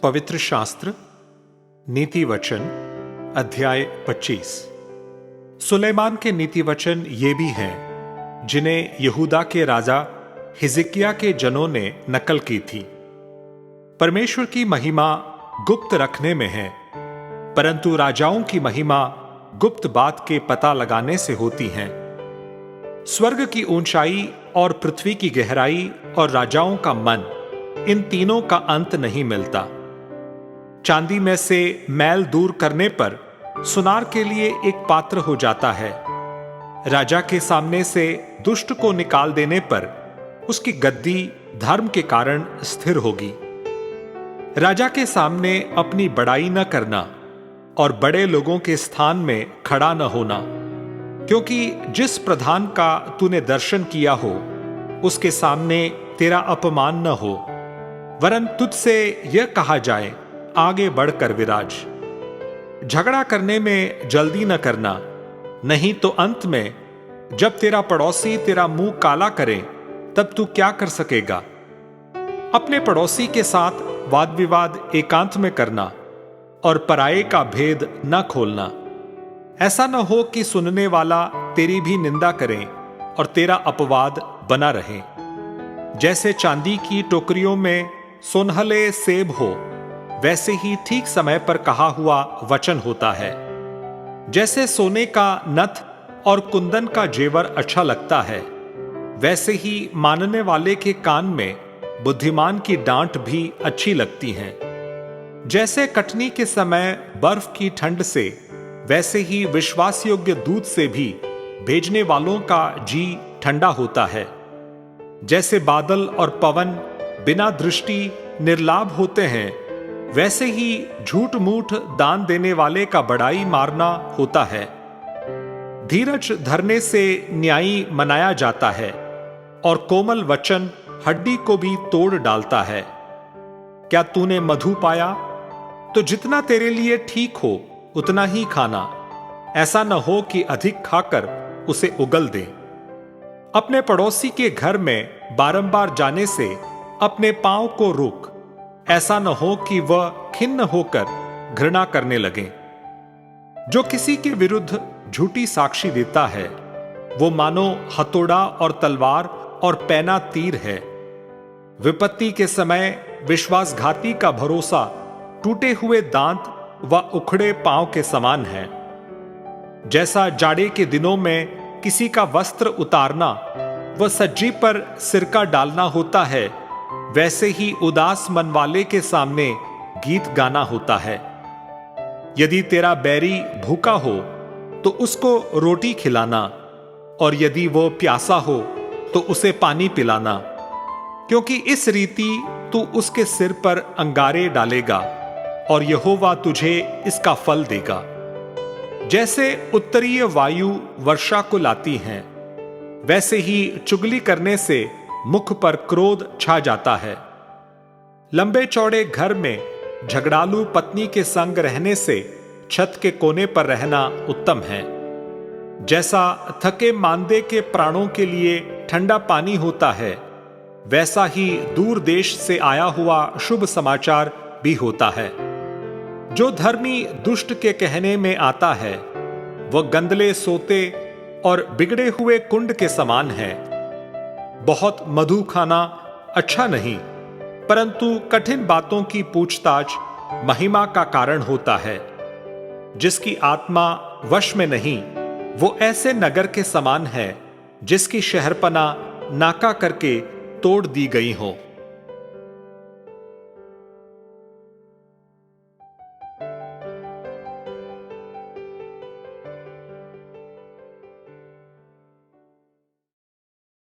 पवित्र शास्त्र नीति वचन अध्याय 25। सुलेमान के नीति वचन ये भी हैं जिन्हें यहूदा के राजा हिजकिय्याह के जनों ने नकल की थी। परमेश्वर की महिमा गुप्त रखने में है, परंतु राजाओं की महिमा गुप्त बात के पता लगाने से होती है। स्वर्ग की ऊंचाई और पृथ्वी की गहराई और राजाओं का मन, इन तीनों का अंत नहीं मिलता। चांदी में से मैल दूर करने पर सुनार के लिए एक पात्र हो जाता है। राजा के सामने से दुष्ट को निकाल देने पर उसकी गद्दी धर्म के कारण स्थिर होगी। राजा के सामने अपनी बड़ाई न करना और बड़े लोगों के स्थान में खड़ा न होना, क्योंकि जिस प्रधान का तूने दर्शन किया हो उसके सामने तेरा अपमान न हो, वरन तुझसे यह कहा जाए आगे बढ़कर विराज। झगड़ा करने में जल्दी न करना, नहीं तो अंत में जब तेरा पड़ोसी तेरा मुंह काला करे तब तू क्या कर सकेगा। अपने पड़ोसी के साथ वाद विवाद एकांत में करना और पराये का भेद न खोलना। ऐसा न हो कि सुनने वाला तेरी भी निंदा करे और तेरा अपवाद बना रहे। जैसे चांदी की टोकरियों में सोनहले सेब हो, वैसे ही ठीक समय पर कहा हुआ वचन होता है। जैसे सोने का नथ और कुंदन का जेवर अच्छा लगता है, वैसे ही मानने वाले के कान में बुद्धिमान की डांट भी अच्छी लगती है। जैसे कटनी के समय बर्फ की ठंड से, वैसे ही विश्वास योग्य दूध से भी भेजने वालों का जी ठंडा होता है। जैसे बादल और पवन बिना दृष्टि निर्लाभ होते हैं, वैसे ही झूठ मूठ दान देने वाले का बड़ाई मारना होता है। धीरज धरने से न्यायी मनाया जाता है और कोमल वचन हड्डी को भी तोड़ डालता है। क्या तूने मधु पाया तो जितना तेरे लिए ठीक हो उतना ही खाना, ऐसा न हो कि अधिक खाकर उसे उगल दे। अपने पड़ोसी के घर में बारंबार जाने से अपने पांव को रोक, ऐसा न हो कि वह खिन्न होकर घृणा करने लगे। जो किसी के विरुद्ध झूठी साक्षी देता है, वो मानो हथौड़ा और तलवार और पैना तीर है। विपत्ति के समय विश्वासघाती का भरोसा टूटे हुए दांत व उखड़े पांव के समान है। जैसा जाड़े के दिनों में किसी का वस्त्र उतारना व सज्जी पर सिरका डालना होता है, वैसे ही उदास मन वाले के सामने गीत गाना होता है। यदि तेरा बैरी भूखा हो तो उसको रोटी खिलाना, और यदि वो प्यासा हो तो उसे पानी पिलाना, क्योंकि इस रीति तू उसके सिर पर अंगारे डालेगा और यहोवा तुझे इसका फल देगा। जैसे उत्तरीय वायु वर्षा को लाती हैं, वैसे ही चुगली करने से मुख पर क्रोध छा जाता है। लंबे चौड़े घर में झगड़ालू पत्नी के संग रहने से छत के कोने पर रहना उत्तम है। जैसा थके मांदे के प्राणों के लिए ठंडा पानी होता है, वैसा ही दूर देश से आया हुआ शुभ समाचार भी होता है। जो धर्मी दुष्ट के कहने में आता है, वह गंदले सोते और बिगड़े हुए कुंड के समान है। बहुत मधु खाना अच्छा नहीं, परंतु कठिन बातों की पूछताछ महिमा का कारण होता है। जिसकी आत्मा वश में नहीं, वो ऐसे नगर के समान है जिसकी शहरपना नाका करके तोड़ दी गई हो।